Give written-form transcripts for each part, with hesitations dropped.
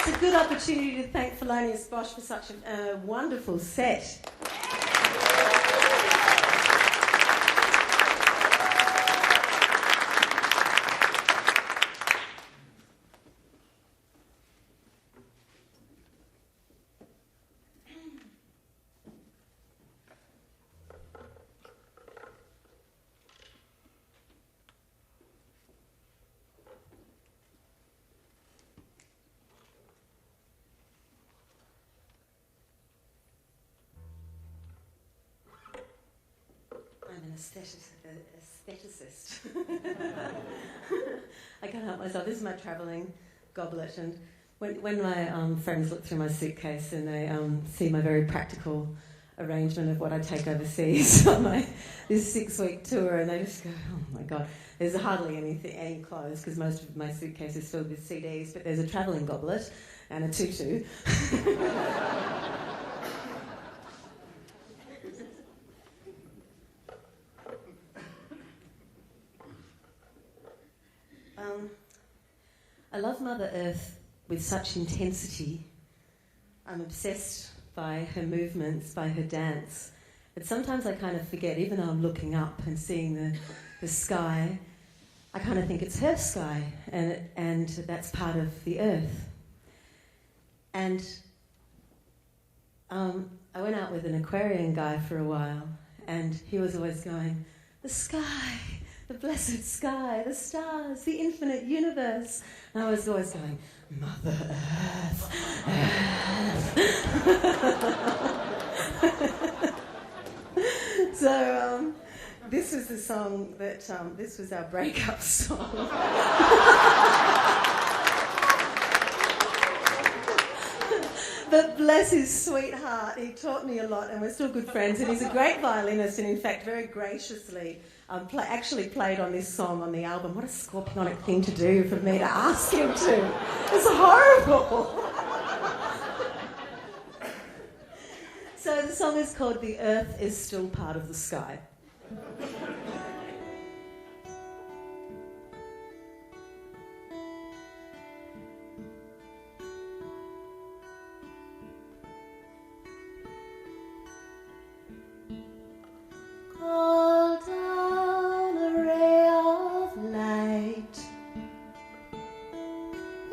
It's a good opportunity to thank Thelonious Bosch for such a wonderful set. I'm an aestheticist. I can't help myself. This is my travelling goblet, and when my friends look through my suitcase and they see my very practical arrangement of what I take overseas on this 6-week tour, and they just go, "Oh my God!" There's hardly any clothes because most of my suitcase is filled with CDs, but there's a travelling goblet and a tutu. I love Mother Earth with such intensity. I'm obsessed by her movements, by her dance. But sometimes I kind of forget, even though I'm looking up and seeing the sky, I kind of think it's her sky, and that's part of the earth. And I went out with an Aquarian guy for a while, and he was always going, "The sky, the blessed sky, the stars, the infinite universe." And I was always going, "Mother Earth, Earth." So this was the song that, this was our breakup song. But bless his sweet heart, he taught me a lot, and we're still good friends, and he's a great violinist, and in fact very graciously actually played on this song on the album. What a scorpionic thing to do for me to ask him to. It's horrible. So the song is called "The Earth is Still Part of the Sky." Call down a ray of light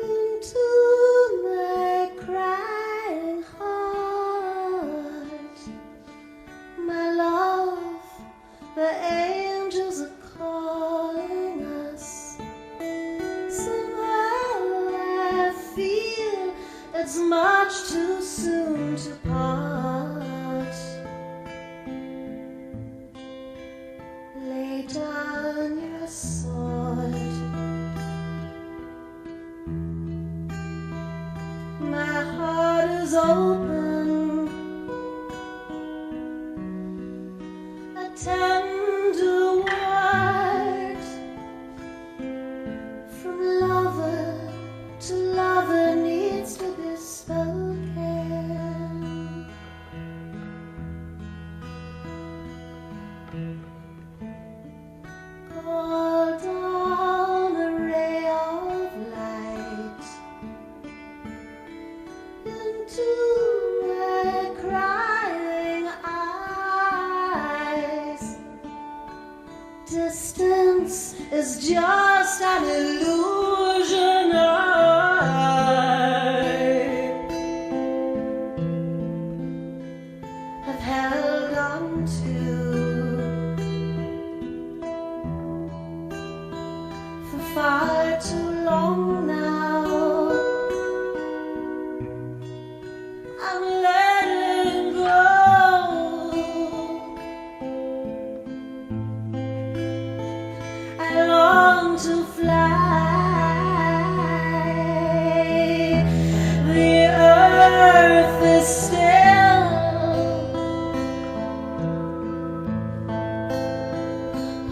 into my crying heart. My love, the angels are calling us. Somehow I feel it's much too soon to part. Lay down your sword. My heart is open. A tender word from lover to lover needs to be spoken. Call down a ray of light into my crying eyes. Distance is just an illusion I've held on to for far too long now. I'm letting go. I long to fly. The earth is still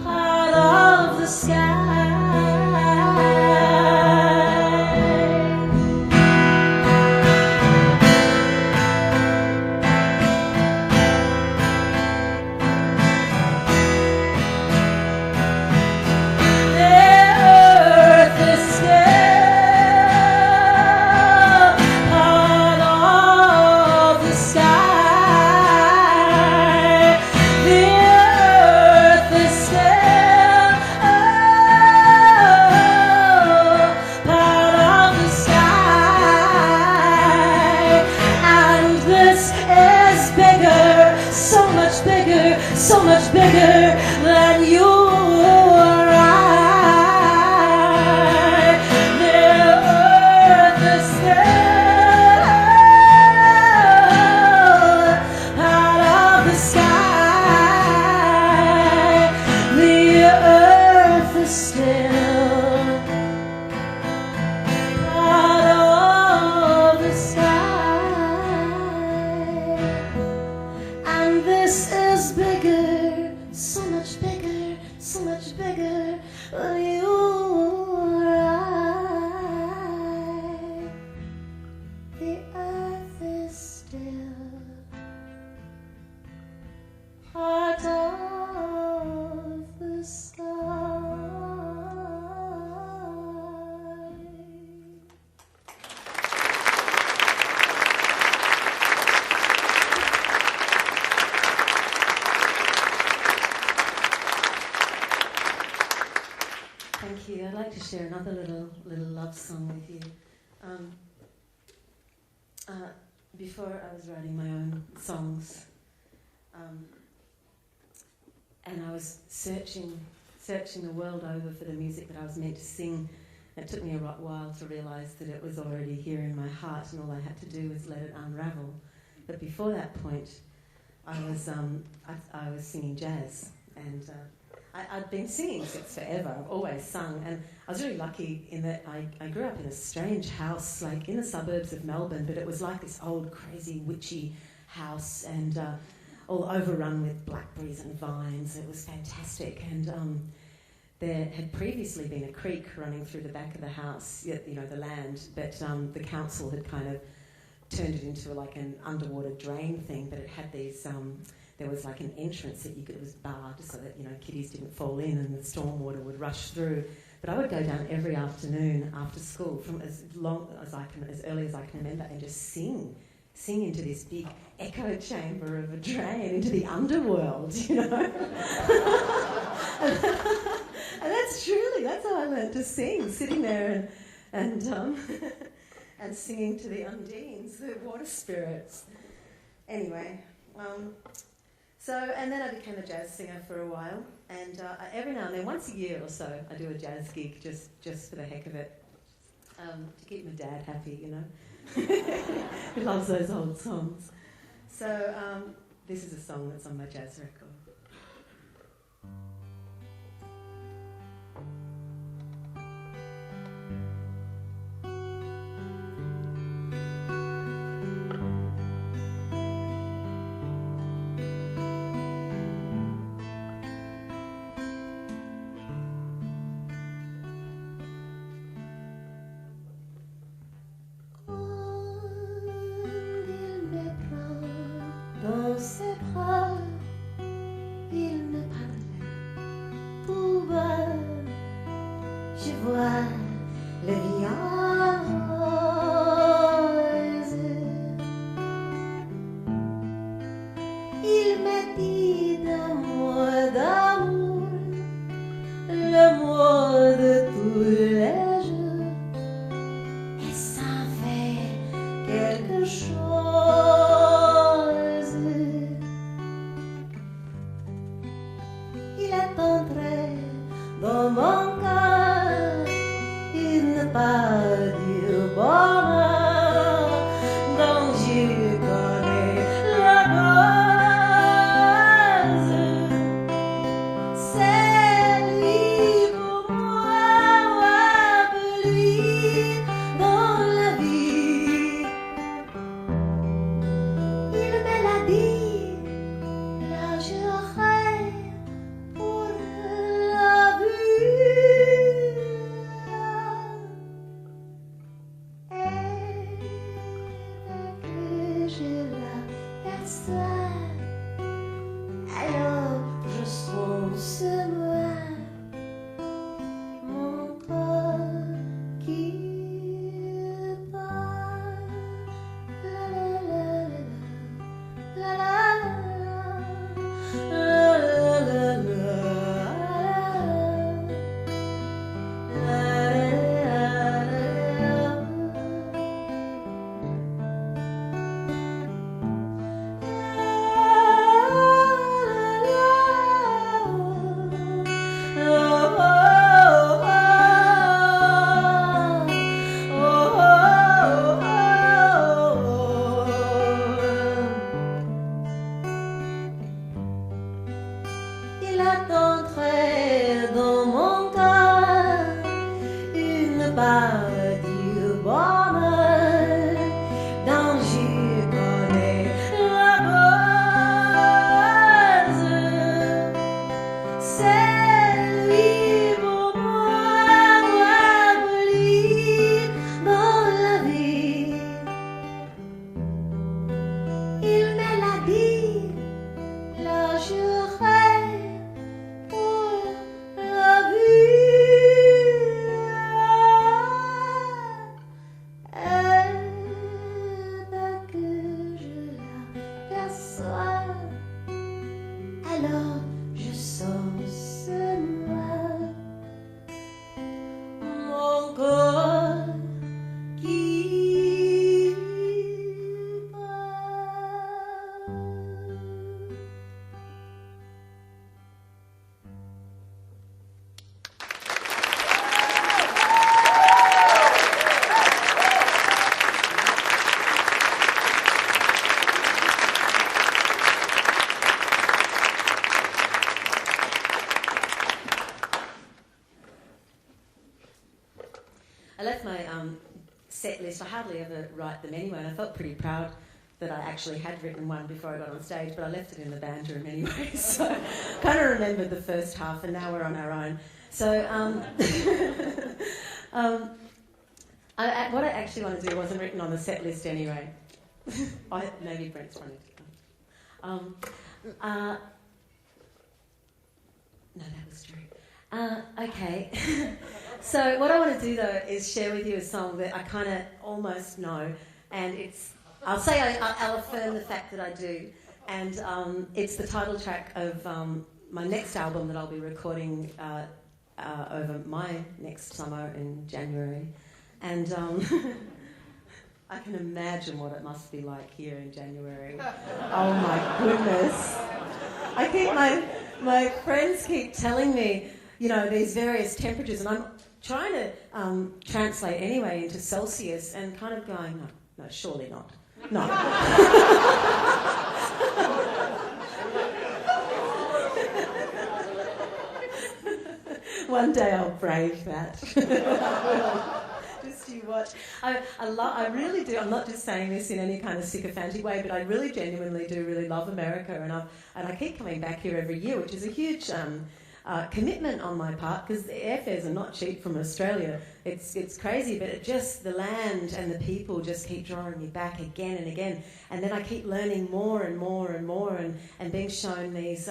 part of the sky. The earth is still much bigger than you or I. The earth is still part of the sky. Thank you. I'd like to share another little love song with you. Before I was writing my own songs, and I was searching the world over for the music that I was meant to sing. It took me a while to realise that it was already here in my heart, and all I had to do was let it unravel. But before that point, I was singing jazz, and I'd been singing since forever. I've always sung, and I was really lucky in that I grew up in a strange house, like in the suburbs of Melbourne, but it was like this old, crazy, witchy house, and all overrun with blackberries and vines. It was fantastic, and there had previously been a creek running through the back of the house, you know, the land, but the council had kind of turned it into like an underwater drain thing, but it had these... there was like an entrance that it was barred so that, you know, kiddies didn't fall in and the stormwater would rush through. But I would go down every afternoon after school from as early as I can remember, and just sing into this big echo chamber of a drain, into the underworld, you know. And that's how I learned to sing, sitting there and and singing to the undines, the water spirits. Anyway. And then I became a jazz singer for a while, and every now and then, once a year or so, I do a jazz gig just for the heck of it, to keep my dad happy, you know. He loves those old songs. So this is a song that's on my jazz record. Dans ses bras, il me parle tout bas. Je vois la vie en rose. Il m'a dit d'un mot d'amour, le mot de tous les jours, et ça fait quelque chose. Il est entré dans mon cœur, il n'est pas du bonheur dont je connais la cause. C'est lui pour moi, lui dans la vie. Il me l'a dit, là j'aurai pour la vie. I left my set list. I hardly ever write them anyway, and I felt pretty proud that I actually had written one before I got on stage, but I left it in the band room anyway, so kind of remembered the first half, and now we're on our own. So what I actually want to do wasn't written on the set list anyway. Maybe Brent's running to come. No, that was true. Okay. So what I want to do, though, is share with you a song that I kind of almost know, and I'll affirm the fact that I do, and it's the title track of my next album that I'll be recording over my next summer in January, and I can imagine what it must be like here in January. Oh my goodness! I think my friends keep telling me, these various temperatures, and I'm trying to translate anyway into Celsius, and kind of going, no, surely not. No. One day I'll brave that. Just you watch. I really do. I'm not just saying this in any kind of sycophantic way, but I really genuinely do really love America, and I keep coming back here every year, which is a huge commitment on my part, because the airfares are not cheap from Australia. It's crazy, but the land and the people just keep drawing me back again and again, and then I keep learning more and more and more, and being shown these.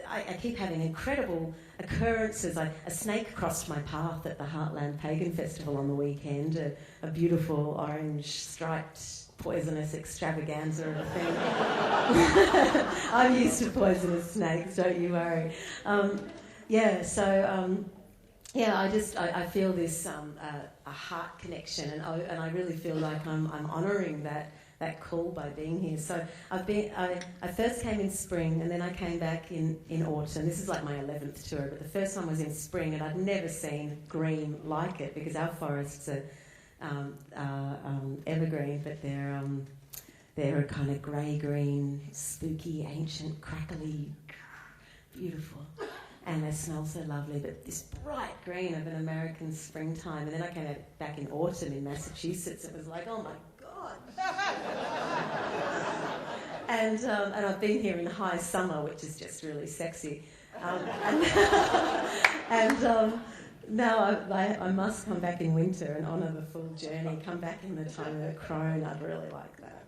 I keep having incredible occurrences. A snake crossed my path at the Heartland Pagan Festival on the weekend, a beautiful orange striped poisonous extravaganza of a thing. I'm used to poisonous snakes, don't you worry. I feel this a heart connection, and I really feel like I'm honouring that call by being here. So I first came in spring, and then I came back in autumn. This is like my 11th tour, but the first one was in spring, and I'd never seen green like it, because our forests are evergreen, but they're a kind of grey-green, spooky, ancient, crackly, beautiful. And they smell so lovely, but this bright green of an American springtime. And then I came back in autumn in Massachusetts. It was like, oh my God. And I've been here in high summer, which is just really sexy. Now I must come back in winter and honour the full journey, come back in the time of the crone. I'd really like that.